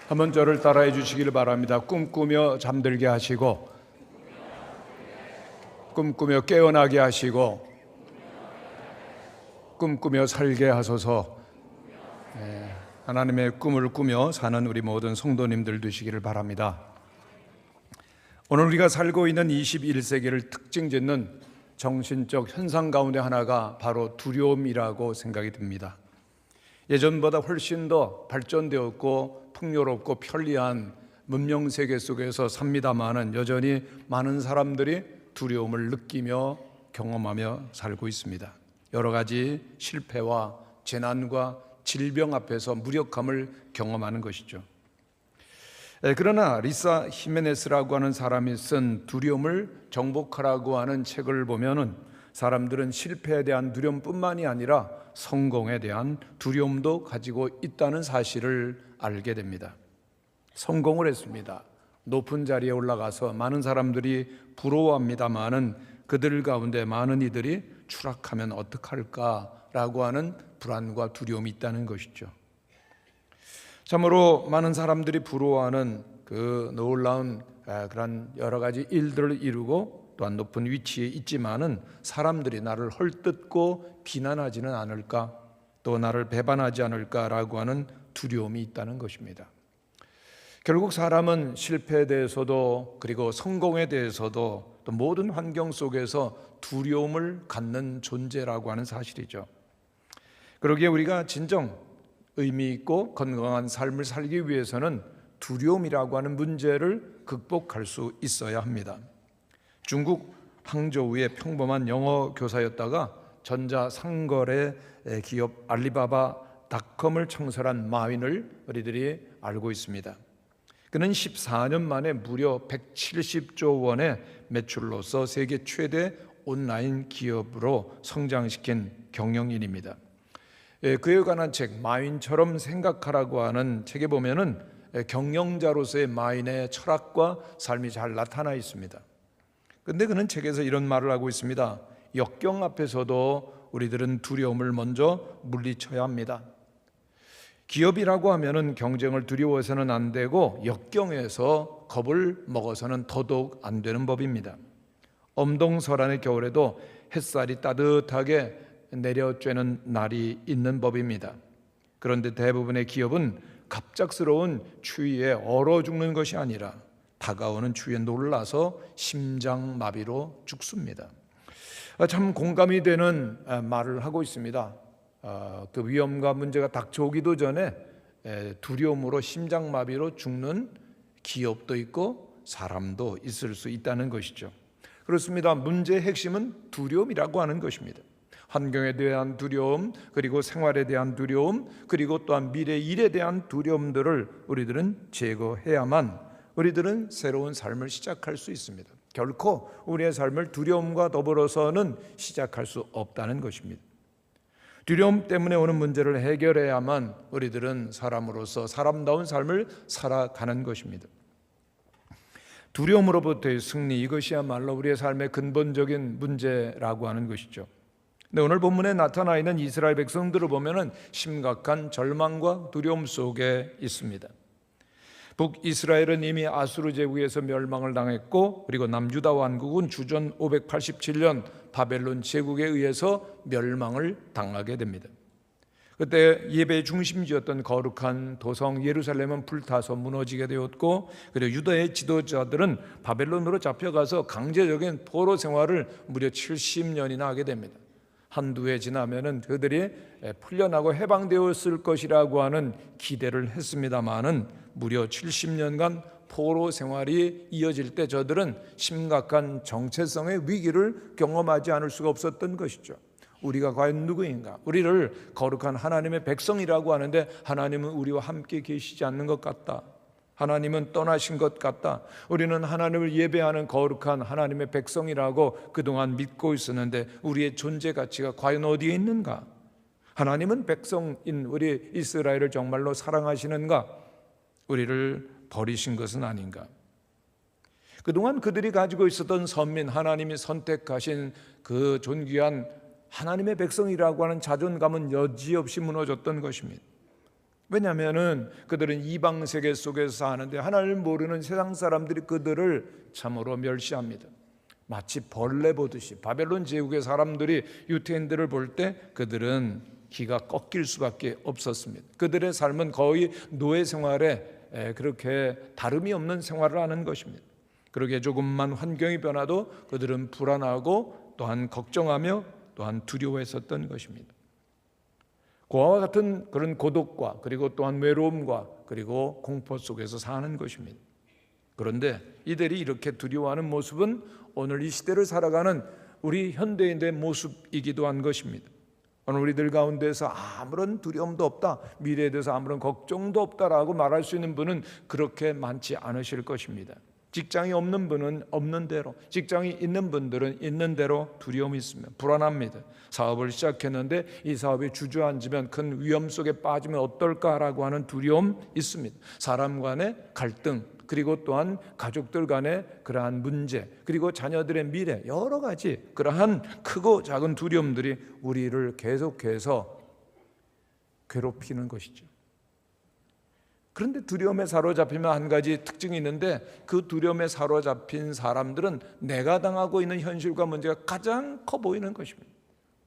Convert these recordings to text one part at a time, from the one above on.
한번 저를 따라해 주시길 바랍니다. 꿈꾸며 잠들게 하시고, 꿈꾸며 깨어나게 하시고, 꿈꾸며 살게 하소서. 하나님의 꿈을 꾸며 사는 우리 모든 성도님들 되시기를 바랍니다. 오늘 우리가 살고 있는 21세기를 특징 짓는 정신적 현상 가운데 하나가 바로 두려움이라고 생각이 듭니다. 예전보다 훨씬 더 발전되었고 풍요롭고 편리한 문명 세계 속에서 삽니다마는 여전히 많은 사람들이 두려움을 느끼며 경험하며 살고 있습니다. 여러 가지 실패와 재난과 질병 앞에서 무력함을 경험하는 것이죠. 그러나 리사 히메네스라고 하는 사람이 쓴 두려움을 정복하라고 하는 책을 보면은 사람들은 실패에 대한 두려움뿐만이 아니라 성공에 대한 두려움도 가지고 있다는 사실을 알게 됩니다. 성공을 했습니다. 높은 자리에 올라가서 많은 사람들이 부러워합니다마는 그들 가운데 많은 이들이 추락하면 어떡할까라고 하는 불안과 두려움이 있다는 것이죠. 참으로 많은 사람들이 부러워하는 그 놀라운 그런 여러 가지 일들을 이루고 또한 높은 위치에 있지만은 사람들이 나를 헐뜯고 비난하지는 않을까, 또 나를 배반하지 않을까라고 하는 두려움이 있다는 것입니다. 결국 사람은 실패에 대해서도 그리고 성공에 대해서도 또 모든 환경 속에서 두려움을 갖는 존재라고 하는 사실이죠. 그러기에 우리가 진정 의미 있고 건강한 삶을 살기 위해서는 두려움이라고 하는 문제를 극복할 수 있어야 합니다. 중국 항저우의 평범한 영어 교사였다가 전자상거래 기업 알리바바닷컴을 창설한 마윈을 우리들이 알고 있습니다. 그는 14년 만에 무려 170조 원의 매출로서 세계 최대 온라인 기업으로 성장시킨 경영인입니다. 그에 관한 책 마윈처럼 생각하라고 하는 책에 보면은 경영자로서의 마윈의 철학과 삶이 잘 나타나 있습니다. 그런데 그는 책에서 이런 말을 하고 있습니다. 역경 앞에서도 우리들은 두려움을 먼저 물리쳐야 합니다. 기업이라고 하면은 경쟁을 두려워해서는 안 되고 역경에서 겁을 먹어서는 더더욱 안 되는 법입니다. 엄동설한의 겨울에도 햇살이 따뜻하게 내려쬐는 날이 있는 법입니다. 그런데 대부분의 기업은 갑작스러운 추위에 얼어 죽는 것이 아니라 다가오는 추위에 놀라서 심장마비로 죽습니다. 참 공감이 되는 말을 하고 있습니다. 그 위험과 문제가 닥쳐오기도 전에 두려움으로 심장마비로 죽는 기업도 있고 사람도 있을 수 있다는 것이죠. 그렇습니다. 문제의 핵심은 두려움이라고 하는 것입니다. 환경에 대한 두려움, 그리고 생활에 대한 두려움, 그리고 또한 미래 일에 대한 두려움들을 우리들은 제거해야만 우리들은 새로운 삶을 시작할 수 있습니다. 결코 우리의 삶을 두려움과 더불어서는 시작할 수 없다는 것입니다. 두려움 때문에 오는 문제를 해결해야만 우리들은 사람으로서 사람다운 삶을 살아가는 것입니다. 두려움으로부터의 승리, 이것이야말로 우리의 삶의 근본적인 문제라고 하는 것이죠. 근데 오늘 본문에 나타나 있는 이스라엘 백성들을 보면은 심각한 절망과 두려움 속에 있습니다. 북이스라엘은 이미 아수르 제국에서 멸망을 당했고, 그리고 남유다 왕국은 주전 587년 바벨론 제국에 의해서 멸망을 당하게 됩니다. 그때 예배의 중심지였던 거룩한 도성 예루살렘은 불타서 무너지게 되었고, 그리고 유다의 지도자들은 바벨론으로 잡혀가서 강제적인 포로 생활을 무려 70년이나 하게 됩니다. 한두 해 지나면은 그들이 풀려나고 해방되었을 것이라고 하는 기대를 했습니다마는 무려 70년간 포로 생활이 이어질 때 저들은 심각한 정체성의 위기를 경험하지 않을 수가 없었던 것이죠. 우리가 과연 누구인가? 우리를 거룩한 하나님의 백성이라고 하는데 하나님은 우리와 함께 계시지 않는 것 같다. 하나님은 떠나신 것 같다. 우리는 하나님을 예배하는 거룩한 하나님의 백성이라고 그동안 믿고 있었는데 우리의 존재 가치가 과연 어디에 있는가? 하나님은 백성인 우리 이스라엘을 정말로 사랑하시는가? 우리를 버리신 것은 아닌가? 그동안 그들이 가지고 있었던 선민, 하나님이 선택하신 그 존귀한 하나님의 백성이라고 하는 자존감은 여지없이 무너졌던 것입니다. 왜냐하면은 그들은 이방 세계 속에서 사는데 하나님을 모르는 세상 사람들이 그들을 참으로 멸시합니다. 마치 벌레 보듯이 바벨론 제국의 사람들이 유태인들을 볼 때 그들은 기가 꺾일 수밖에 없었습니다. 그들의 삶은 거의 노예 생활에 그렇게 다름이 없는 생활을 하는 것입니다. 그러기에 조금만 환경이 변화도 그들은 불안하고 또한 걱정하며 또한 두려워했었던 것입니다. 고아와 같은 그런 고독과 그리고 또한 외로움과 그리고 공포 속에서 사는 것입니다. 그런데 이들이 이렇게 두려워하는 모습은 오늘 이 시대를 살아가는 우리 현대인의 모습이기도 한 것입니다. 오늘 우리들 가운데서 아무런 두려움도 없다, 미래에 대해서 아무런 걱정도 없다라고 말할 수 있는 분은 그렇게 많지 않으실 것입니다. 직장이 없는 분은 없는 대로, 직장이 있는 분들은 있는 대로 두려움이 있으면 불안합니다. 사업을 시작했는데 이 사업이 주저앉으면 큰 위험 속에 빠지면 어떨까라고 하는 두려움 있습니다. 사람 간의 갈등, 그리고 또한 가족들 간의 그러한 문제, 그리고 자녀들의 미래, 여러 가지 그러한 크고 작은 두려움들이 우리를 계속해서 괴롭히는 것이죠. 그런데 두려움에 사로잡히면 한 가지 특징이 있는데, 그 두려움에 사로잡힌 사람들은 내가 당하고 있는 현실과 문제가 가장 커 보이는 것입니다.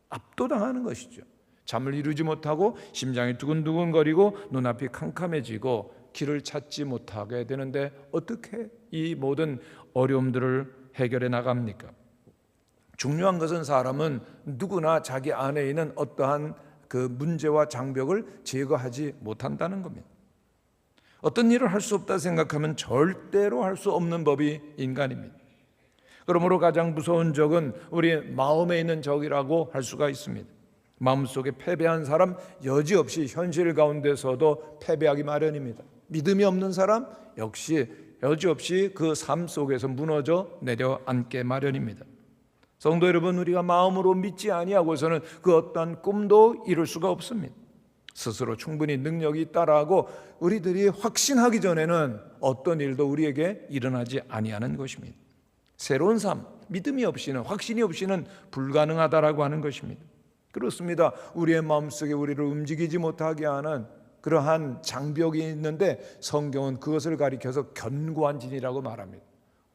압도당하는 것이죠. 잠을 이루지 못하고 심장이 두근두근거리고 눈앞이 캄캄해지고 길을 찾지 못하게 되는데 어떻게 이 모든 어려움들을 해결해 나갑니까? 중요한 것은 사람은 누구나 자기 안에 있는 어떠한 그 문제와 장벽을 제거하지 못한다는 겁니다. 어떤 일을 할 수 없다 생각하면 절대로 할 수 없는 법이 인간입니다. 그러므로 가장 무서운 적은 우리 마음에 있는 적이라고 할 수가 있습니다. 마음속에 패배한 사람 여지없이 현실 가운데서도 패배하기 마련입니다. 믿음이 없는 사람 역시 여지없이 그 삶 속에서 무너져 내려앉게 마련입니다. 성도 여러분, 우리가 마음으로 믿지 아니하고서는 그 어떤 꿈도 이룰 수가 없습니다. 스스로 충분히 능력이 있다라고 우리들이 확신하기 전에는 어떤 일도 우리에게 일어나지 아니하는 것입니다. 새로운 삶, 믿음이 없이는, 확신이 없이는 불가능하다라고 하는 것입니다. 그렇습니다. 우리의 마음속에 우리를 움직이지 못하게 하는 그러한 장벽이 있는데 성경은 그것을 가리켜서 견고한 진이라고 말합니다.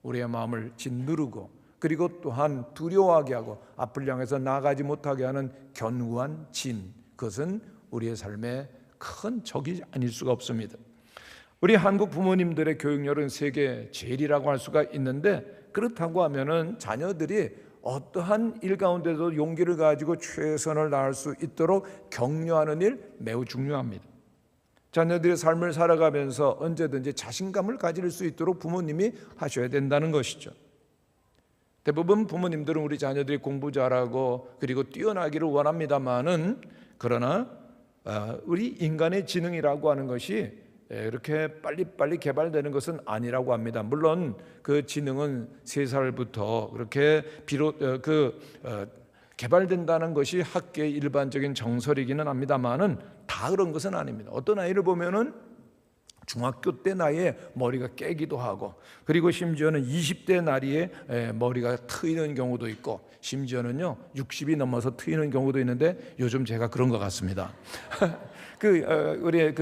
우리의 마음을 짓누르고 그리고 또한 두려워하게 하고 앞을 향해서 나가지 못하게 하는 견고한 진, 그것은 우리의 삶에 큰 적이 아닐 수가 없습니다. 우리 한국 부모님들의 교육열은 세계 제일이라고 할 수가 있는데, 그렇다고 하면은 자녀들이 어떠한 일 가운데도 용기를 가지고 최선을 다할 수 있도록 격려하는 일 매우 중요합니다. 자녀들의 삶을 살아가면서 언제든지 자신감을 가질 수 있도록 부모님이 하셔야 된다는 것이죠. 대부분 부모님들은 우리 자녀들이 공부 잘하고 그리고 뛰어나기를 원합니다만은, 그러나 우리 인간의 지능이라고 하는 것이 이렇게 빨리빨리 개발되는 것은 아니라고 합니다. 물론 그 지능은 3살부터 그렇게 비롯 개발된다는 것이 학계의 일반적인 정설이기는 합니다만은 다 그런 것은 아닙니다. 어떤 아이를 보면은 중학교 때 나이에 머리가 깨기도 하고, 그리고 심지어는 20대 나이에 머리가 트이는 경우도 있고, 심지어는요 60이 넘어서 트이는 경우도 있는데 요즘 제가 그런 것 같습니다. 우리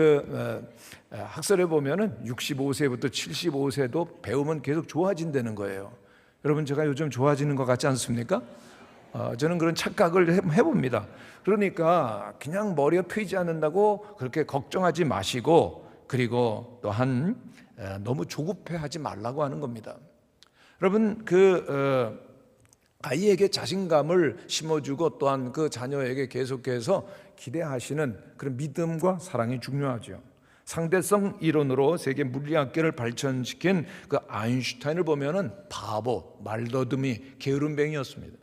학설에 보면은 65세부터 75세도 배우면 계속 좋아진다는 거예요. 여러분, 제가 요즘 좋아지는 것 같지 않습니까? 저는 그런 착각을 해봅니다. 그러니까 그냥 머리가 트이지 않는다고 그렇게 걱정하지 마시고, 그리고 또한 너무 조급해하지 말라고 하는 겁니다. 여러분, 아이에게 자신감을 심어주고 또한 그 자녀에게 계속해서 기대하시는 그런 믿음과 사랑이 중요하죠. 상대성 이론으로 세계 물리학계를 발전시킨 그 아인슈타인을 보면은 바보, 말더듬이, 게으름뱅이였습니다.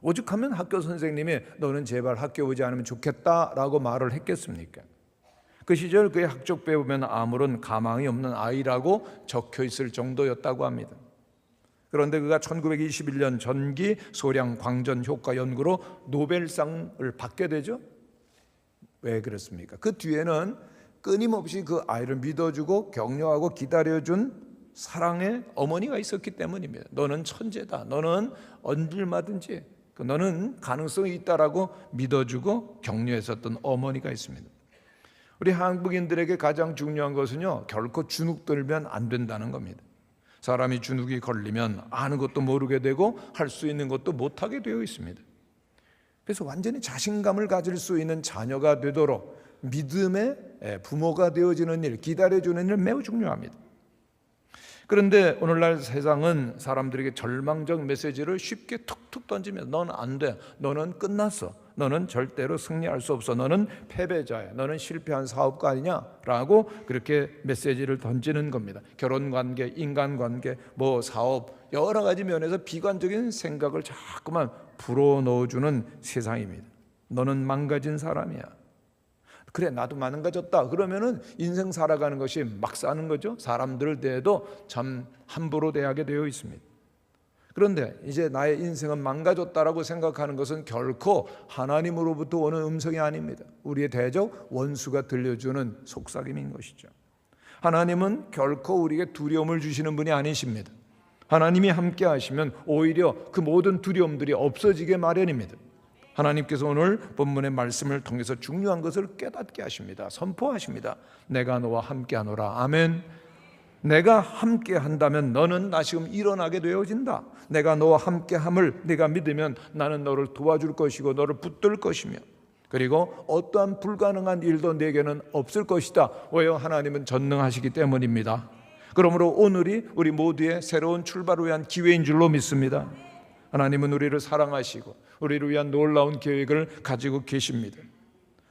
오죽하면 학교 선생님이 너는 제발 학교 오지 않으면 좋겠다라고 말을 했겠습니까? 그 시절 그의 학적부에 보면 아무런 가망이 없는 아이라고 적혀 있을 정도였다고 합니다. 그런데 그가 1921년 전기 소량 광전 효과 연구로 노벨상을 받게 되죠. 왜 그렇습니까? 그 뒤에는 끊임없이 그 아이를 믿어주고 격려하고 기다려준 사랑의 어머니가 있었기 때문입니다. 너는 천재다, 너는 언질마든지 너는 가능성이 있다라고 믿어주고 격려했었던 어머니가 있습니다. 우리 한국인들에게 가장 중요한 것은요, 결코 주눅 들면 안 된다는 겁니다. 사람이 주눅이 걸리면 아는 것도 모르게 되고 할 수 있는 것도 못하게 되어 있습니다. 그래서 완전히 자신감을 가질 수 있는 자녀가 되도록 믿음의 부모가 되어지는 일, 기다려주는 일 매우 중요합니다. 그런데 오늘날 세상은 사람들에게 절망적 메시지를 쉽게 툭툭 던지면 넌 안 돼, 너는 끝났어, 너는 절대로 승리할 수 없어, 너는 패배자야, 너는 실패한 사업가 아니냐라고 그렇게 메시지를 던지는 겁니다. 결혼관계, 인간관계, 사업, 여러 가지 면에서 비관적인 생각을 자꾸만 불어넣어주는 세상입니다. 너는 망가진 사람이야. 그래, 나도 망가졌다. 그러면은 인생 살아가는 것이 막 사는 거죠. 사람들 대해도 참 함부로 대하게 되어 있습니다. 그런데 이제 나의 인생은 망가졌다라고 생각하는 것은 결코 하나님으로부터 오는 음성이 아닙니다. 우리의 대적 원수가 들려주는 속삭임인 것이죠. 하나님은 결코 우리에게 두려움을 주시는 분이 아니십니다. 하나님이 함께 하시면 오히려 그 모든 두려움들이 없어지게 마련입니다. 하나님께서 오늘 본문의 말씀을 통해서 중요한 것을 깨닫게 하십니다. 선포하십니다. 내가 너와 함께하노라. 아멘. 내가 함께 한다면 너는 다시금 일어나게 되어진다. 내가 너와 함께함을 네가 믿으면 나는 너를 도와줄 것이고 너를 붙들 것이며, 그리고 어떠한 불가능한 일도 내게는 없을 것이다. 왜요? 하나님은 전능하시기 때문입니다. 그러므로 오늘이 우리 모두의 새로운 출발을 위한 기회인 줄로 믿습니다. 하나님은 우리를 사랑하시고 우리를 위한 놀라운 계획을 가지고 계십니다.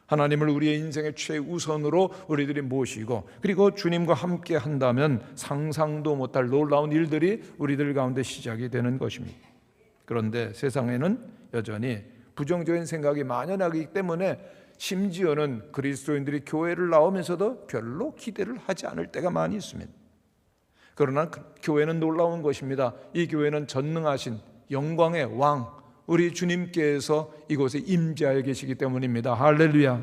하나님을 우리의 인생의 최우선으로 우리들이 모시고, 그리고 주님과 함께 한다면 상상도 못할 놀라운 일들이 우리들 가운데 시작이 되는 것입니다. 그런데 세상에는 여전히 부정적인 생각이 만연하기 때문에 심지어는 그리스도인들이 교회를 나오면서도 별로 기대를 하지 않을 때가 많이 있습니다. 그러나 교회는 놀라운 것입니다. 이 교회는 전능하신 영광의 왕, 우리 주님께서 이곳에 임재하여 계시기 때문입니다. 할렐루야.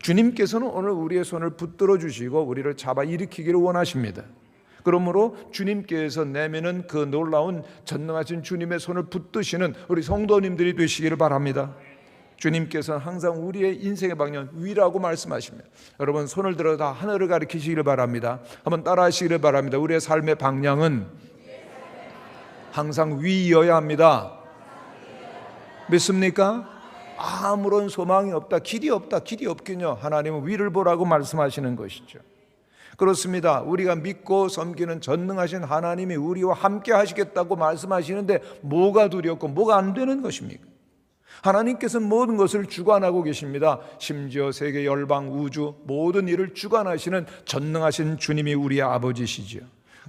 주님께서는 오늘 우리의 손을 붙들어 주시고 우리를 잡아 일으키기를 원하십니다. 그러므로 주님께서 내미는 그 놀라운 전능하신 주님의 손을 붙드시는 우리 성도님들이 되시기를 바랍니다. 주님께서는 항상 우리의 인생의 방향은 위라고 말씀하십니다. 여러분, 손을 들어 다 하늘을 가리키시기를 바랍니다. 한번 따라 하시기를 바랍니다. 우리의 삶의 방향은 항상 위여야 합니다. 믿습니까? 아무런 소망이 없다, 길이 없다, 길이 없긴요. 하나님은 위를 보라고 말씀하시는 것이죠. 그렇습니다. 우리가 믿고 섬기는 전능하신 하나님이 우리와 함께 하시겠다고 말씀하시는데 뭐가 두렵고 뭐가 안 되는 것입니까? 하나님께서는 모든 것을 주관하고 계십니다. 심지어 세계 열방 우주 모든 일을 주관하시는 전능하신 주님이 우리의 아버지시죠.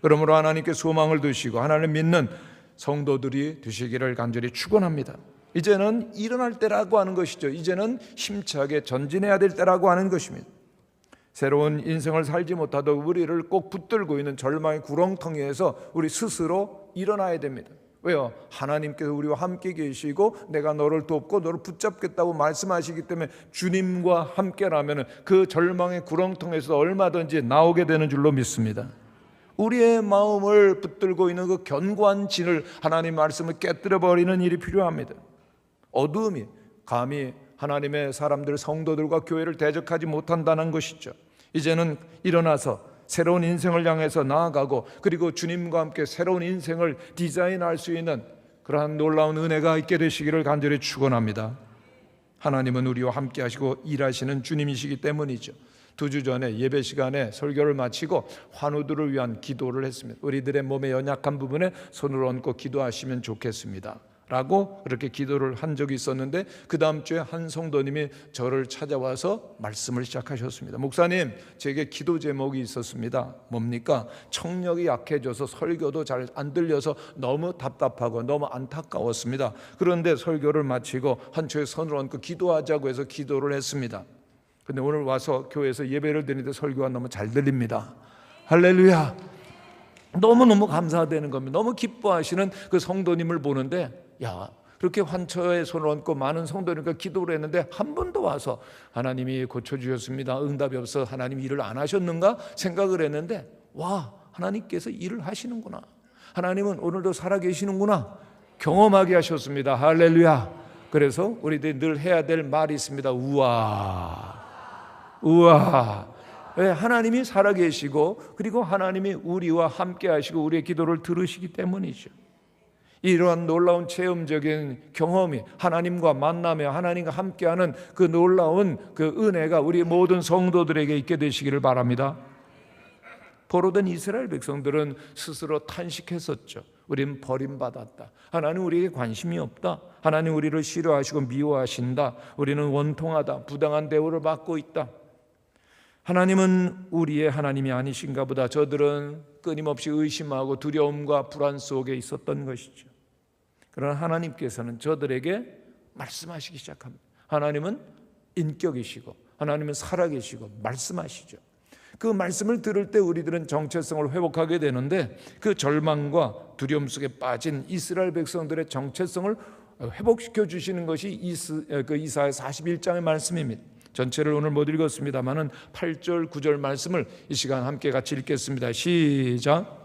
그러므로 하나님께 소망을 두시고 하나님을 믿는 성도들이 되시기를 간절히 축원합니다. 이제는 일어날 때라고 하는 것이죠. 이제는 힘차게 전진해야 될 때라고 하는 것입니다. 새로운 인생을 살지 못하도 우리를 꼭 붙들고 있는 절망의 구렁텅이에서 우리 스스로 일어나야 됩니다. 왜요? 하나님께서 우리와 함께 계시고 내가 너를 돕고 너를 붙잡겠다고 말씀하시기 때문에 주님과 함께라면 그 절망의 구렁텅이에서 얼마든지 나오게 되는 줄로 믿습니다. 우리의 마음을 붙들고 있는 그 견고한 진을 하나님 말씀을 깨뜨려버리는 일이 필요합니다. 어두움이 감히 하나님의 사람들, 성도들과 교회를 대적하지 못한다는 것이죠. 이제는 일어나서 새로운 인생을 향해서 나아가고, 그리고 주님과 함께 새로운 인생을 디자인할 수 있는 그러한 놀라운 은혜가 있게 되시기를 간절히 축원합니다. 하나님은 우리와 함께 하시고 일하시는 주님이시기 때문이죠. 2주 전에 예배 시간에 설교를 마치고 환우들을 위한 기도를 했습니다. 우리들의 몸의 연약한 부분에 손을 얹고 기도하시면 좋겠습니다 라고 그렇게 기도를 한 적이 있었는데, 그 다음 주에 한 성도님이 저를 찾아와서 말씀을 시작하셨습니다. 목사님, 제게 기도 제목이 있었습니다. 뭡니까? 청력이 약해져서 설교도 잘 안 들려서 너무 답답하고 너무 안타까웠습니다. 그런데 설교를 마치고 한초에 손을 얹고 기도하자고 해서 기도를 했습니다. 근데 오늘 와서 교회에서 예배를 드리는데 설교가 너무 잘 들립니다. 할렐루야. 너무너무 감사되는 겁니다. 너무 기뻐하시는 그 성도님을 보는데, 야, 그렇게 환처에 손을 얹고 많은 성도님과 기도를 했는데 한 분도 와서 하나님이 고쳐주셨습니다, 응답이 없어 하나님 일을 안 하셨는가 생각을 했는데, 와, 하나님께서 일을 하시는구나, 하나님은 오늘도 살아계시는구나 경험하게 하셨습니다. 할렐루야. 그래서 우리들이 늘 해야 될 말이 있습니다. 우와. 우와, 왜? 하나님이 살아계시고 그리고 하나님이 우리와 함께 하시고 우리의 기도를 들으시기 때문이죠. 이러한 놀라운 체험적인 경험이 하나님과 만나며 하나님과 함께하는 그 놀라운 그 은혜가 우리 모든 성도들에게 있게 되시기를 바랍니다. 포로된 이스라엘 백성들은 스스로 탄식했었죠. 우리는 버림받았다. 하나님 우리에게 관심이 없다. 하나님 우리를 싫어하시고 미워하신다. 우리는 원통하다. 부당한 대우를 받고 있다. 하나님은 우리의 하나님이 아니신가 보다. 저들은 끊임없이 의심하고 두려움과 불안 속에 있었던 것이죠. 그러나 하나님께서는 저들에게 말씀하시기 시작합니다. 하나님은 인격이시고 하나님은 살아계시고 말씀하시죠. 그 말씀을 들을 때 우리들은 정체성을 회복하게 되는데 그 절망과 두려움 속에 빠진 이스라엘 백성들의 정체성을 회복시켜 주시는 것이 이사야 41장의 말씀입니다. 전체를 오늘 못 읽었습니다만은 8절 9절 말씀을 이 시간 함께 같이 읽겠습니다. 시작.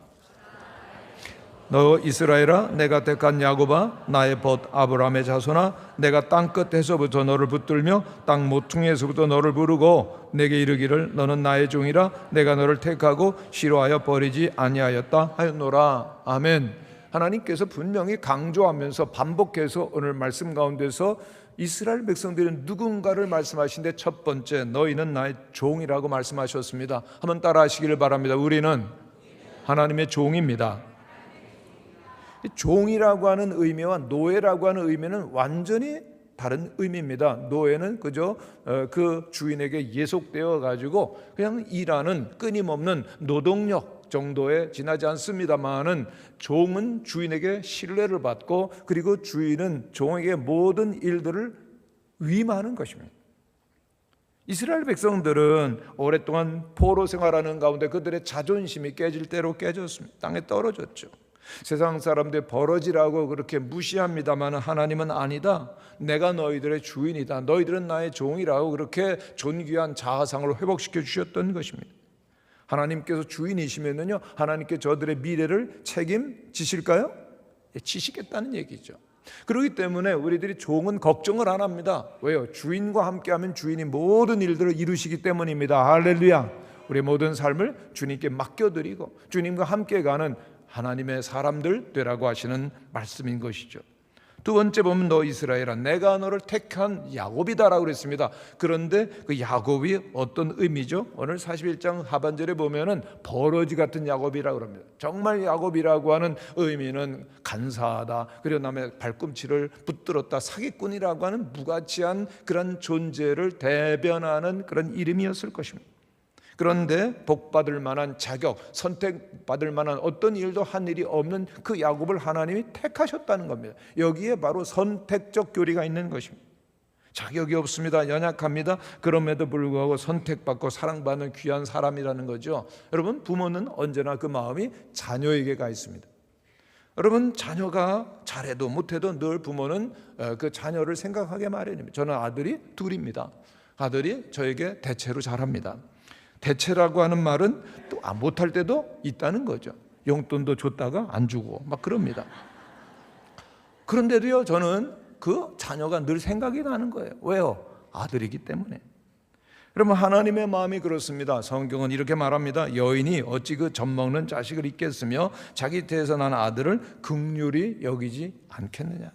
너 이스라엘아, 내가 택한 야곱아, 나의 벗 아브라함의 자손아, 내가 땅끝에서부터 너를 붙들며 땅 모퉁이에서부터 너를 부르고 내게 이르기를 너는 나의 종이라 내가 너를 택하고 싫어하여 버리지 아니하였다 하였노라. 아멘. 하나님께서 분명히 강조하면서 반복해서 오늘 말씀 가운데서 이스라엘 백성들은 누군가를 말씀하신데 첫 번째 너희는 나의 종이라고 말씀하셨습니다. 한번 따라 하시기를 바랍니다. 우리는 하나님의 종입니다. 종이라고 하는 의미와 노예라고 하는 의미는 완전히 다른 의미입니다. 노예는 그저 그 주인에게 예속되어 가지고 그냥 일하는 끊임없는 노동력 정도에 지나지 않습니다만은 종은 주인에게 신뢰를 받고 그리고 주인은 종에게 모든 일들을 위임하는 것입니다. 이스라엘 백성들은 오랫동안 포로 생활하는 가운데 그들의 자존심이 깨질 대로 깨졌습니다. 땅에 떨어졌죠. 세상 사람들 버러지라고 그렇게 무시합니다만 하나님은 아니다. 내가 너희들의 주인이다. 너희들은 나의 종이라고 그렇게 존귀한 자아상을 회복시켜 주셨던 것입니다. 하나님께서 주인이시면요, 하나님께 저들의 미래를 책임지실까요? 지시겠다는 얘기죠. 그렇기 때문에 우리들이 종은 걱정을 안 합니다. 왜요? 주인과 함께하면 주인이 모든 일들을 이루시기 때문입니다. 할렐루야. 우리의 모든 삶을 주님께 맡겨드리고 주님과 함께 가는 하나님의 사람들 되라고 하시는 말씀인 것이죠. 두 번째 보면 너 이스라엘아, 내가 너를 택한 야곱이다라고 그랬습니다. 그런데 그 야곱이 어떤 의미죠? 오늘 41장 하반절에 보면은 버러지 같은 야곱이라고 합니다. 정말 야곱이라고 하는 의미는 간사하다, 그리고 남의 발꿈치를 붙들었다, 사기꾼이라고 하는 무가치한 그런 존재를 대변하는 그런 이름이었을 것입니다. 그런데 복받을 만한 자격, 선택받을 만한 어떤 일도 한 일이 없는 그 야곱을 하나님이 택하셨다는 겁니다. 여기에 바로 선택적 교리가 있는 것입니다. 자격이 없습니다. 연약합니다. 그럼에도 불구하고 선택받고 사랑받는 귀한 사람이라는 거죠. 여러분, 부모는 언제나 그 마음이 자녀에게 가 있습니다. 여러분, 자녀가 잘해도 못해도 늘 부모는 그 자녀를 생각하게 마련입니다. 저는 아들이 둘입니다. 아들이 저에게 대체로 잘합니다. 대체라고 하는 말은 또 못할 때도 있다는 거죠. 용돈도 줬다가 안 주고 막 그럽니다. 그런데도요, 저는 그 자녀가 늘 생각이 나는 거예요. 왜요? 아들이기 때문에. 여러분, 하나님의 마음이 그렇습니다. 성경은 이렇게 말합니다. 여인이 어찌 그 젖먹는 자식을 잊겠으며 자기 태에서 난 아들을 긍휼히 여기지 않겠느냐.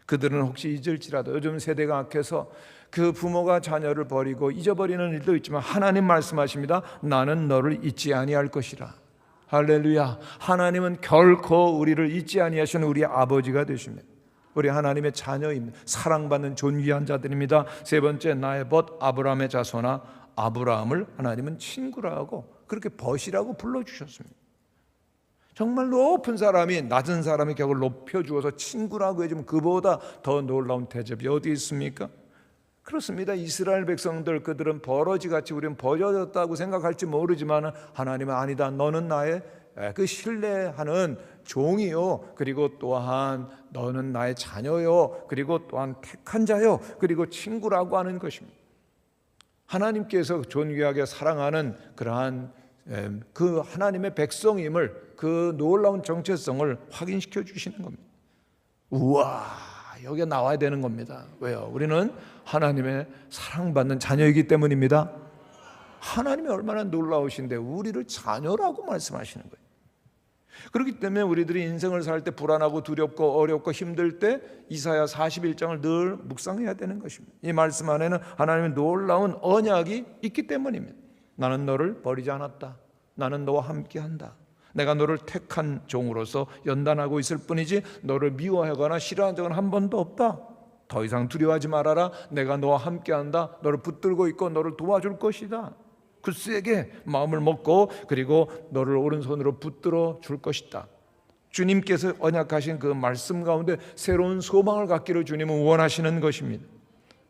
그들은 혹시 잊을지라도 요즘 세대가 악해서 그 부모가 자녀를 버리고 잊어버리는 일도 있지만 하나님 말씀하십니다. 나는 너를 잊지 아니할 것이라. 할렐루야. 하나님은 결코 우리를 잊지 아니하시는 우리 아버지가 되십니다. 우리 하나님의 자녀입니다. 사랑받는 존귀한 자들입니다. 세 번째, 나의 벗 아브라함의 자손아. 아브라함을 하나님은 친구라고 그렇게 벗이라고 불러주셨습니다. 정말 높은 사람이 낮은 사람의 격을 높여주어서 친구라고 해주면 그보다 더 놀라운 대접이 어디 있습니까? 그렇습니다. 이스라엘 백성들, 그들은 버러지같이 우리는 버려졌다고 생각할지 모르지만 하나님은 아니다. 너는 나의 그 신뢰하는 종이요, 그리고 또한 너는 나의 자녀요, 그리고 또한 택한 자요, 그리고 친구라고 하는 것입니다. 하나님께서 존귀하게 사랑하는 그러한 그 하나님의 백성임을, 그 놀라운 정체성을 확인시켜 주시는 겁니다. 우와, 여기가 나와야 되는 겁니다. 왜요? 우리는 하나님의 사랑받는 자녀이기 때문입니다. 하나님이 얼마나 놀라우신데 우리를 자녀라고 말씀하시는 거예요. 그렇기 때문에 우리들이 인생을 살 때 불안하고 두렵고 어렵고 힘들 때 이사야 41장을 늘 묵상해야 되는 것입니다. 이 말씀 안에는 하나님의 놀라운 언약이 있기 때문입니다. 나는 너를 버리지 않았다. 나는 너와 함께한다. 내가 너를 택한 종으로서 연단하고 있을 뿐이지 너를 미워하거나 싫어한 적은 한 번도 없다. 더 이상 두려워하지 말아라. 내가 너와 함께한다. 너를 붙들고 있고 너를 도와줄 것이다. 굳세게 마음을 먹고 그리고 너를 오른손으로 붙들어 줄 것이다. 주님께서 언약하신 그 말씀 가운데 새로운 소망을 갖기를 주님은 원하시는 것입니다.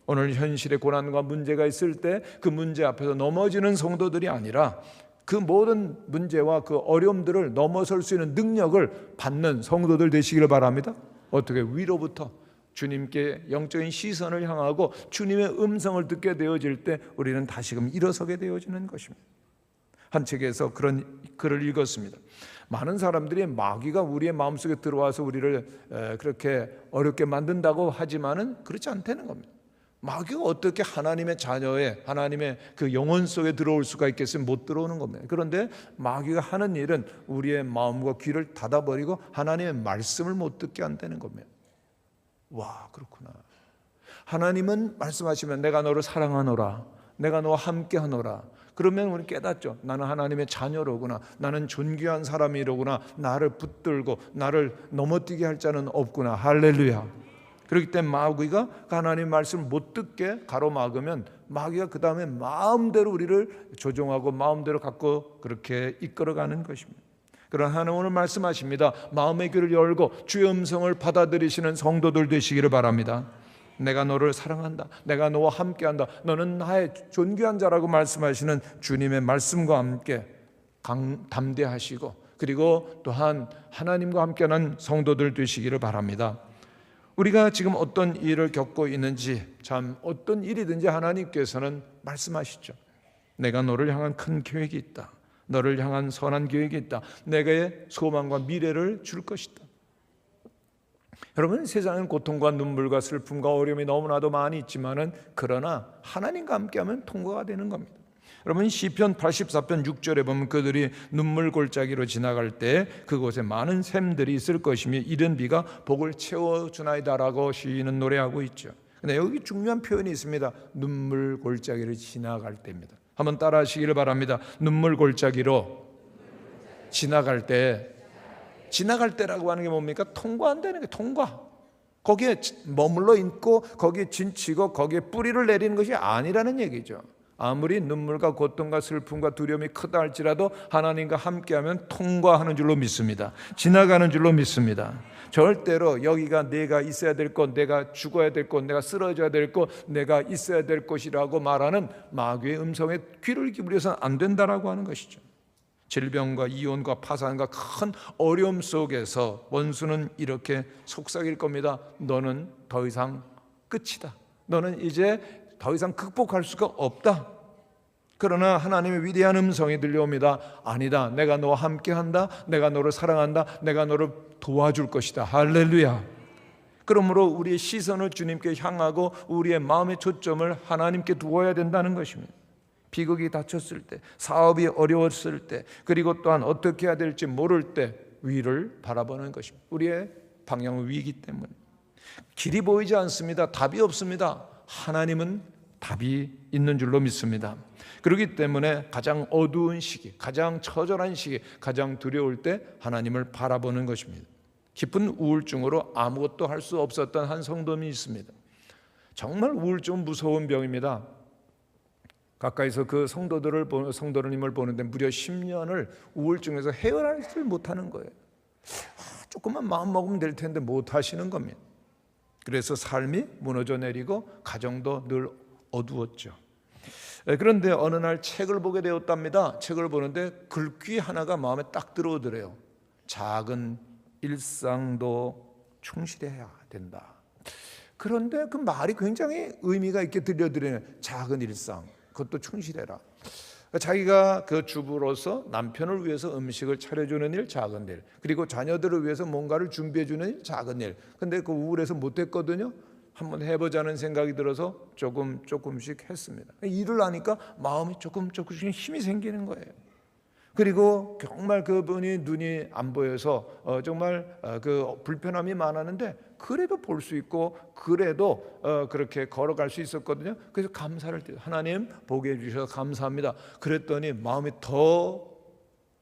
오늘 현실의 고난과 문제가 있을 때 그 문제 앞에서 넘어지는 성도들이 아니라 그 모든 문제와 그 어려움들을 넘어설 수 있는 능력을 받는 성도들 되시기를 바랍니다. 어떻게? 위로부터 주님께 영적인 시선을 향하고 주님의 음성을 듣게 되어질 때 우리는 다시금 일어서게 되어지는 것입니다. 한 책에서 그런 글을 읽었습니다. 많은 사람들이 마귀가 우리의 마음속에 들어와서 우리를 그렇게 어렵게 만든다고 하지만은 그렇지 않다는 겁니다. 마귀가 어떻게 하나님의 자녀의 하나님의 그 영혼 속에 들어올 수가 있겠어요? 못 들어오는 겁니다. 그런데 마귀가 하는 일은 우리의 마음과 귀를 닫아버리고 하나님의 말씀을 못 듣게 한다는 겁니다. 와, 그렇구나. 하나님은 말씀하시면 내가 너를 사랑하노라, 내가 너와 함께하노라. 그러면 우리 깨닫죠. 나는 하나님의 자녀로구나. 나는 존귀한 사람이로구나. 나를 붙들고 나를 넘어뜨게 할 자는 없구나. 할렐루야. 그렇기 때문에 마귀가 하나님의 말씀을 못 듣게 가로막으면 마귀가 그 다음에 마음대로 우리를 조종하고 마음대로 갖고 그렇게 이끌어가는 것입니다. 그러나 하나님 오늘 말씀하십니다. 마음의 귀를 열고 주의 음성을 받아들이시는 성도들 되시기를 바랍니다. 내가 너를 사랑한다. 내가 너와 함께한다. 너는 나의 존귀한 자라고 말씀하시는 주님의 말씀과 함께 담대하시고 그리고 또한 하나님과 함께하는 성도들 되시기를 바랍니다. 우리가 지금 어떤 일을 겪고 있는지 참 어떤 일이든지 하나님께서는 말씀하시죠. 내가 너를 향한 큰 계획이 있다. 너를 향한 선한 계획이 있다. 내게 소망과 미래를 줄 것이다. 여러분, 세상은 고통과 눈물과 슬픔과 어려움이 너무나도 많이 있지만은 그러나 하나님과 함께하면 통과가 되는 겁니다. 여러분, 시편 84편 6절에 보면 그들이 눈물 골짜기로 지나갈 때 그곳에 많은 샘들이 있을 것이며 이른 비가 복을 채워주나이다라고 시인은 노래하고 있죠. 근데 여기 중요한 표현이 있습니다. 눈물 골짜기를 지나갈 때입니다. 한번 따라 하시기를 바랍니다. 눈물 골짜기로 지나갈 때, 지나갈 때라고 하는 게 뭡니까? 통과한다는 게 통과. 거기에 머물러 있고 거기에 진치고 거기에 뿌리를 내리는 것이 아니라는 얘기죠. 아무리 눈물과 고통과 슬픔과 두려움이 크다 할지라도 하나님과 함께하면 통과하는 줄로 믿습니다. 지나가는 줄로 믿습니다. 절대로 여기가 내가 있어야 될 곳, 내가 죽어야 될 곳, 내가 쓰러져야 될 곳, 내가 있어야 될 곳이라고 말하는 마귀의 음성에 귀를 기울여서는 안 된다라고 하는 것이죠. 질병과 이혼과 파산과 큰 어려움 속에서 원수는 이렇게 속삭일 겁니다. 너는 더 이상 끝이다. 너는 이제 더 이상 극복할 수가 없다. 그러나 하나님의 위대한 음성이 들려옵니다. 아니다. 내가 너와 함께한다. 내가 너를 사랑한다. 내가 너를 도와줄 것이다. 할렐루야. 그러므로 우리의 시선을 주님께 향하고 우리의 마음의 초점을 하나님께 두어야 된다는 것입니다. 비극이 닥쳤을 때, 사업이 어려웠을 때, 그리고 또한 어떻게 해야 될지 모를 때 위를 바라보는 것입니다. 우리의 방향은 위이기 때문에 길이 보이지 않습니다. 답이 없습니다. 하나님은 답이 있는 줄로 믿습니다. 그렇기 때문에 가장 어두운 시기, 가장 처절한 시기, 가장 두려울 때 하나님을 바라보는 것입니다. 깊은 우울증으로 아무것도 할 수 없었던 한 성도님이 있습니다. 정말 우울증은 무서운 병입니다. 가까이서 그 성도님을 보는데 무려 10년을 우울증에서 헤어나지 못하는 거예요. 조금만 마음 먹으면 될 텐데 못 하시는 겁니다. 그래서 삶이 무너져 내리고 가정도 늘 어두웠죠. 그런데 어느 날 책을 보게 되었답니다. 책을 보는데 글귀 하나가 마음에 딱 들어오더래요. 작은 일상도 충실해야 된다. 그런데 그 말이 굉장히 의미가 있게 들려드리는 작은 일상, 그것도 충실해라. 자기가 그 주부로서 남편을 위해서 음식을 차려주는 일, 작은 일, 그리고 자녀들을 위해서 뭔가를 준비해주는 일, 작은 일. 근데 그 우울해서 못했거든요. 한번 해보자는 생각이 들어서 조금씩 했습니다. 일을 하니까 마음이 조금씩 힘이 생기는 거예요. 그리고 정말 그분이 눈이 안 보여서 정말 그 불편함이 많았는데 그래도 볼 수 있고 그래도 그렇게 걸어갈 수 있었거든요. 그래서 감사를 드려요. 하나님 보게 해주셔서 감사합니다. 그랬더니 마음이 더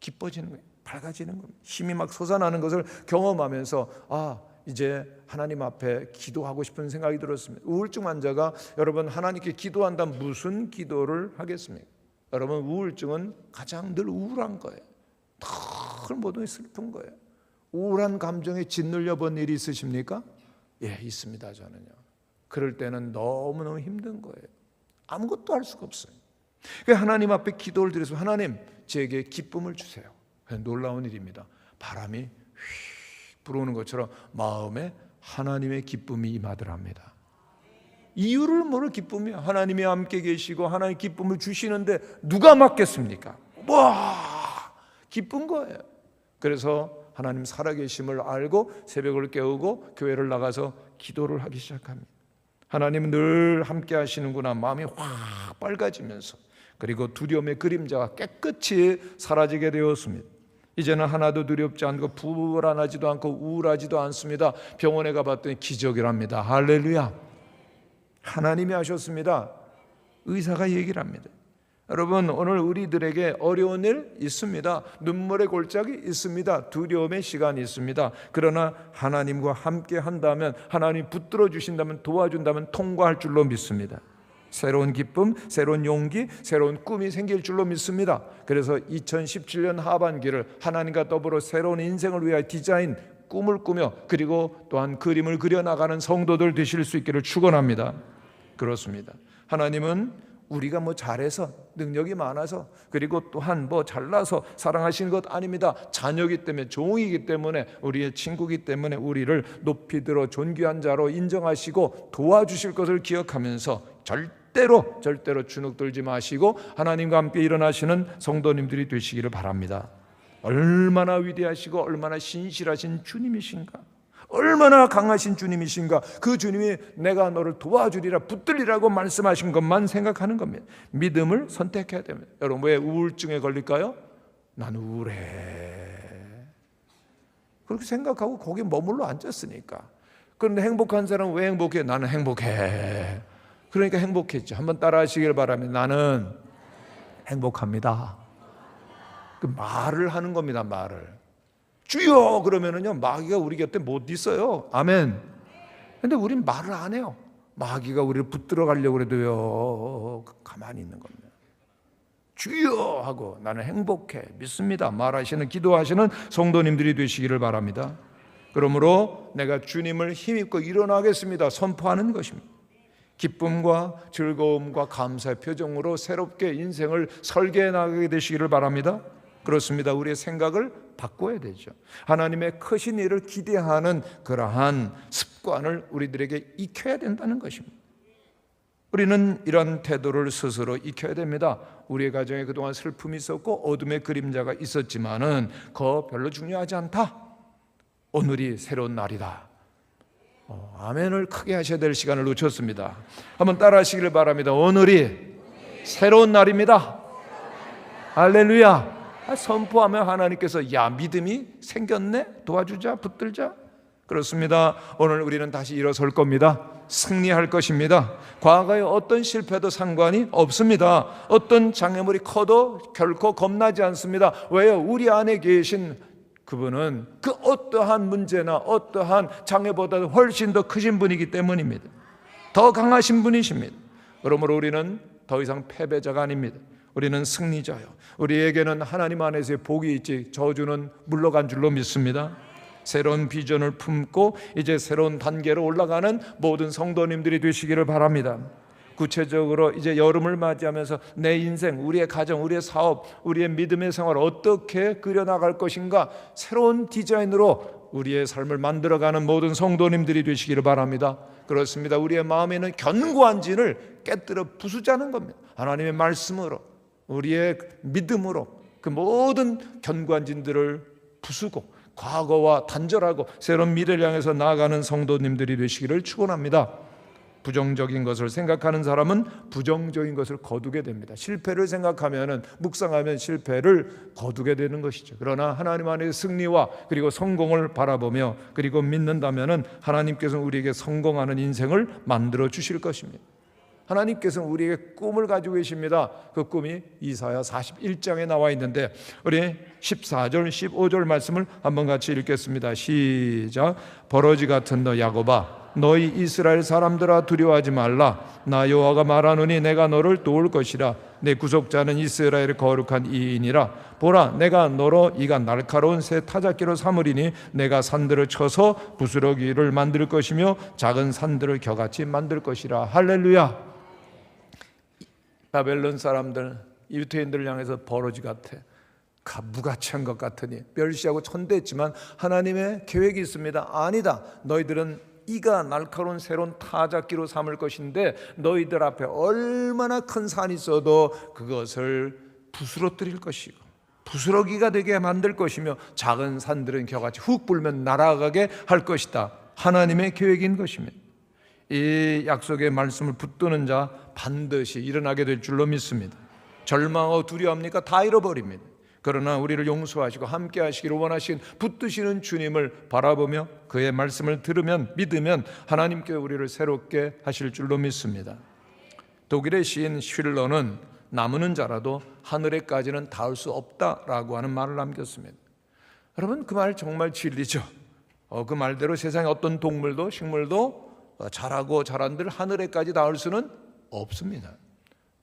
기뻐지는 거예요. 밝아지는 겁니다. 힘이 막 솟아나는 것을 경험하면서 이제 하나님 앞에 기도하고 싶은 생각이 들었습니다. 우울증 환자가 여러분 하나님께 기도한다면 무슨 기도를 하겠습니까? 여러분 우울증은 가장 늘 우울한 거예요. 늘 모든 게 슬픈 거예요. 우울한 감정에 짓눌려 본 일이 있으십니까? 예, 있습니다. 저는요. 그럴 때는 너무너무 힘든 거예요. 아무것도 할 수가 없어요. 하나님 앞에 기도를 드려서 하나님 제게 기쁨을 주세요. 놀라운 일입니다. 바람이 휙 불어오는 것처럼 마음에 하나님의 기쁨이 임하더랍니다. 이유를 모를 기쁨이야. 하나님이 함께 계시고 하나님 기쁨을 주시는데 누가 막겠습니까? 와, 기쁜 거예요. 그래서 하나님 살아계심을 알고 새벽을 깨우고 교회를 나가서 기도를 하기 시작합니다. 하나님은 늘 함께 하시는구나. 마음이 확 밝아지면서 그리고 두려움의 그림자가 깨끗이 사라지게 되었습니다. 이제는 하나도 두렵지 않고 불안하지도 않고 우울하지도 않습니다. 병원에 가봤더니 기적이랍니다. 할렐루야. 하나님이 하셨습니다. 의사가 얘기를 합니다. 여러분 오늘 우리들에게 어려운 일 있습니다. 눈물의 골짜기 있습니다. 두려움의 시간이 있습니다. 그러나 하나님과 함께 한다면 하나님 붙들어 주신다면 도와준다면 통과할 줄로 믿습니다. 새로운 기쁨, 새로운 용기, 새로운 꿈이 생길 줄로 믿습니다. 그래서 2017년 하반기를 하나님과 더불어 새로운 인생을 위하여 디자인, 꿈을 꾸며 그리고 또한 그림을 그려나가는 성도들 되실 수 있기를 축원합니다. 그렇습니다. 하나님은 우리가 뭐 잘해서 능력이 많아서 그리고 또한 뭐 잘나서 사랑하시는 것 아닙니다. 자녀이기 때문에 종이기 때문에 우리의 친구이기 때문에 우리를 높이 들어 존귀한 자로 인정하시고 도와주실 것을 기억하면서 절대로 주눅 들지 마시고 하나님과 함께 일어나시는 성도님들이 되시기를 바랍니다. 얼마나 위대하시고 얼마나 신실하신 주님이신가, 얼마나 강하신 주님이신가. 그 주님이 내가 너를 도와주리라 붙들리라고 말씀하신 것만 생각하는 겁니다. 믿음을 선택해야 됩니다. 여러분 왜 우울증에 걸릴까요? 난 우울해 그렇게 생각하고 거기 머물러 앉았으니까. 그런데 행복한 사람은 왜 행복해? 나는 행복해. 그러니까 행복했죠. 한번 따라 하시길 바랍니다. 나는 행복합니다. 그 말을 하는 겁니다. 말을. 주여 그러면은요 마귀가 우리 곁에 못 있어요. 아멘. 근데 우린 말을 안 해요. 마귀가 우리를 붙들어 가려고 해도요 가만히 있는 겁니다. 주여 하고 나는 행복해 믿습니다 말하시는 기도하시는 성도님들이 되시기를 바랍니다. 그러므로 내가 주님을 힘입고 일어나겠습니다 선포하는 것입니다. 기쁨과 즐거움과 감사의 표정으로 새롭게 인생을 설계해 나가게 되시기를 바랍니다. 그렇습니다. 우리의 생각을 바꿔야 되죠. 하나님의 크신 일을 기대하는 그러한 습관을 우리들에게 익혀야 된다는 것입니다. 우리는 이런 태도를 스스로 익혀야 됩니다. 우리의 가정에 그동안 슬픔이 있었고 어둠의 그림자가 있었지만은 그거 별로 중요하지 않다. 오늘이 새로운 날이다. 아멘을 크게 하셔야 될 시간을 놓쳤습니다. 한번 따라 하시기를 바랍니다. 오늘이 새로운 날입니다. 할렐루야. 선포하면 하나님께서 야 믿음이 생겼네 도와주자 붙들자. 그렇습니다. 오늘 우리는 다시 일어설 겁니다. 승리할 것입니다. 과거의 어떤 실패도 상관이 없습니다. 어떤 장애물이 커도 결코 겁나지 않습니다. 왜요? 우리 안에 계신 그분은 그 어떠한 문제나 어떠한 장애보다도 훨씬 더 크신 분이기 때문입니다. 더 강하신 분이십니다. 그러므로 우리는 더 이상 패배자가 아닙니다. 우리는 승리자요. 우리에게는 하나님 안에서의 복이 있지 저주는 물러간 줄로 믿습니다. 새로운 비전을 품고 이제 새로운 단계로 올라가는 모든 성도님들이 되시기를 바랍니다. 구체적으로 이제 여름을 맞이하면서 내 인생, 우리의 가정, 우리의 사업, 우리의 믿음의 생활을 어떻게 그려나갈 것인가 새로운 디자인으로 우리의 삶을 만들어가는 모든 성도님들이 되시기를 바랍니다. 그렇습니다. 우리의 마음에는 견고한 진을 깨뜨려 부수자는 겁니다. 하나님의 말씀으로 우리의 믿음으로 그 모든 견관진들을 부수고 과거와 단절하고 새로운 미래를 향해서 나아가는 성도님들이 되시기를 축원합니다. 부정적인 것을 생각하는 사람은 부정적인 것을 거두게 됩니다. 실패를 생각하면, 묵상하면 실패를 거두게 되는 것이죠. 그러나 하나님 안의 승리와 그리고 성공을 바라보며 그리고 믿는다면 하나님께서는 우리에게 성공하는 인생을 만들어 주실 것입니다. 하나님께서는 우리에게 꿈을 가지고 계십니다. 그 꿈이 이사야 41장에 나와 있는데 우리 14절 15절 말씀을 한번 같이 읽겠습니다. 시작. 버러지 같은 너 야곱아, 너희 이스라엘 사람들아 두려워하지 말라. 나 여호와가 말하노니 내가 너를 도울 것이라. 내 구속자는 이스라엘의 거룩한 이인이라. 보라, 내가 너로 이가 날카로운 새 타작기로 삼으리니 내가 산들을 쳐서 부스러기를 만들 것이며 작은 산들을 겨같이 만들 것이라. 할렐루야. 바벨론 사람들, 유태인들을 향해서 버러지 같아, 무가치한 것 같으니 멸시하고 천대했지만 하나님의 계획이 있습니다. 아니다, 너희들은 이가 날카로운 새로운 타작기로 삼을 것인데 너희들 앞에 얼마나 큰 산이 있어도 그것을 부스러뜨릴 것이고 부스러기가 되게 만들 것이며 작은 산들은 겨같이 훅 불면 날아가게 할 것이다. 하나님의 계획인 것입니다. 이 약속의 말씀을 붙드는 자 반드시 일어나게 될 줄로 믿습니다. 절망하고 두려워합니까? 다 잃어버립니다. 그러나 우리를 용서하시고 함께 하시기를 원하신 붙드시는 주님을 바라보며 그의 말씀을 들으면, 믿으면 하나님께 우리를 새롭게 하실 줄로 믿습니다. 독일의 시인 슐러는 나무는 자라도 하늘에까지는 닿을 수 없다라고 하는 말을 남겼습니다. 여러분, 그 말 정말 진리죠. 그 말대로 세상에 어떤 동물도 식물도 자라고 자란들 하늘에까지 닿을 수는 없습니다.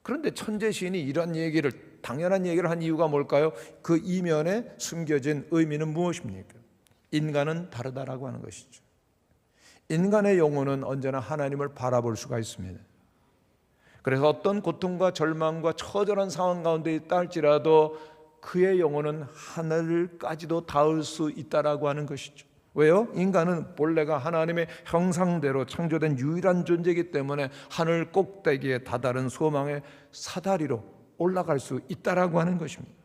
그런데 천재 시인이 이런 얘기를, 당연한 얘기를 한 이유가 뭘까요? 그 이면에 숨겨진 의미는 무엇입니까? 인간은 다르다라고 하는 것이죠. 인간의 영혼은 언제나 하나님을 바라볼 수가 있습니다. 그래서 어떤 고통과 절망과 처절한 상황 가운데 있다 할지라도 그의 영혼은 하늘까지도 닿을 수 있다라고 하는 것이죠. 왜요? 인간은 본래가 하나님의 형상대로 창조된 유일한 존재이기 때문에 하늘 꼭대기에 다다른 소망의 사다리로 올라갈 수 있다라고 하는 것입니다.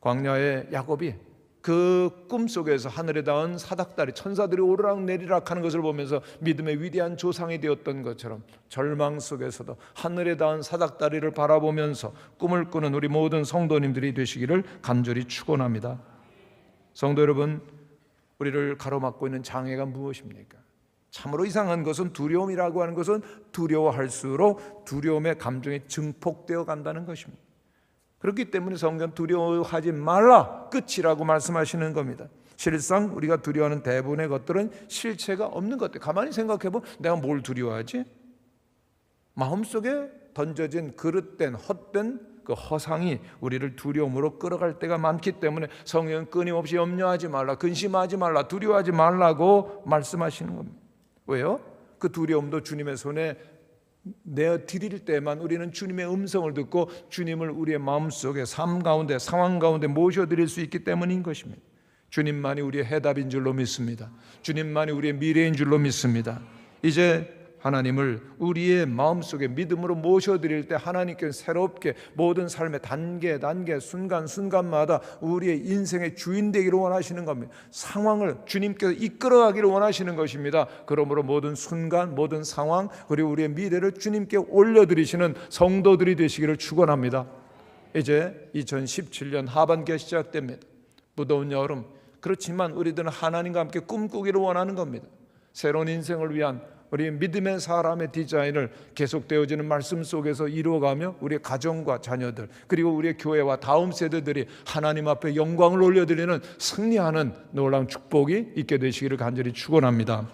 광야의 야곱이 그 꿈속에서 하늘에 닿은 사닥다리, 천사들이 오르락 내리락 하는 것을 보면서 믿음의 위대한 조상이 되었던 것처럼 절망 속에서도 하늘에 닿은 사닥다리를 바라보면서 꿈을 꾸는 우리 모든 성도님들이 되시기를 간절히 축원합니다. 성도 여러분, 우리를 가로막고 있는 장애가 무엇입니까? 참으로 이상한 것은 두려움이라고 하는 것은 두려워할수록 두려움의 감정이 증폭되어 간다는 것입니다. 그렇기 때문에 성경 두려워하지 말라 끝이라고 말씀하시는 겁니다. 실상 우리가 두려워하는 대부분의 것들은 실체가 없는 것들. 가만히 생각해보면 내가 뭘 두려워하지? 마음속에 던져진 그릇된 헛된 그 허상이 우리를 두려움으로 끌어갈 때가 많기 때문에 성경은 끊임없이 염려하지 말라, 근심하지 말라, 두려워하지 말라고 말씀하시는 겁니다. 왜요? 그 두려움도 주님의 손에 내어드릴 때만 우리는 주님의 음성을 듣고 주님을 우리의 마음속에 삶 가운데 상황 가운데 모셔드릴 수 있기 때문인 것입니다. 주님만이 우리의 해답인 줄로 믿습니다. 주님만이 우리의 미래인 줄로 믿습니다. 이제 하나님을 우리의 마음속에 믿음으로 모셔드릴 때 하나님께서 새롭게 모든 삶의 단계 순간순간마다 우리의 인생의 주인 되기를 원하시는 겁니다. 상황을 주님께서 이끌어가기를 원하시는 것입니다. 그러므로 모든 순간, 모든 상황, 그리고 우리의 미래를 주님께 올려드리시는 성도들이 되시기를 축원합니다. 이제 2017년 하반기가 시작됩니다. 무더운 여름, 그렇지만 우리들은 하나님과 함께 꿈꾸기를 원하는 겁니다. 새로운 인생을 위한 우리 믿음의 사람의 디자인을 계속되어지는 말씀 속에서 이루어가며 우리의 가정과 자녀들 그리고 우리의 교회와 다음 세대들이 하나님 앞에 영광을 올려드리는 승리하는 놀라운 축복이 있게 되시기를 간절히 축원합니다.